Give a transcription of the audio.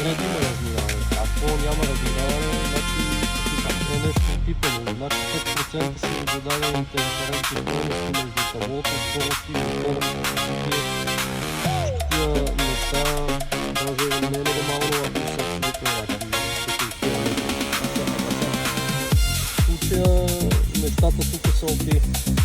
отпред има разминаване. Ако няма разминаване, значи е нещо пипано. Значи 5% са зададените референтни стойности между таблото, скорости и мотора. Тия неща, даже не е нормално, ако са абсолютно различни. В случая нещата тук са окей.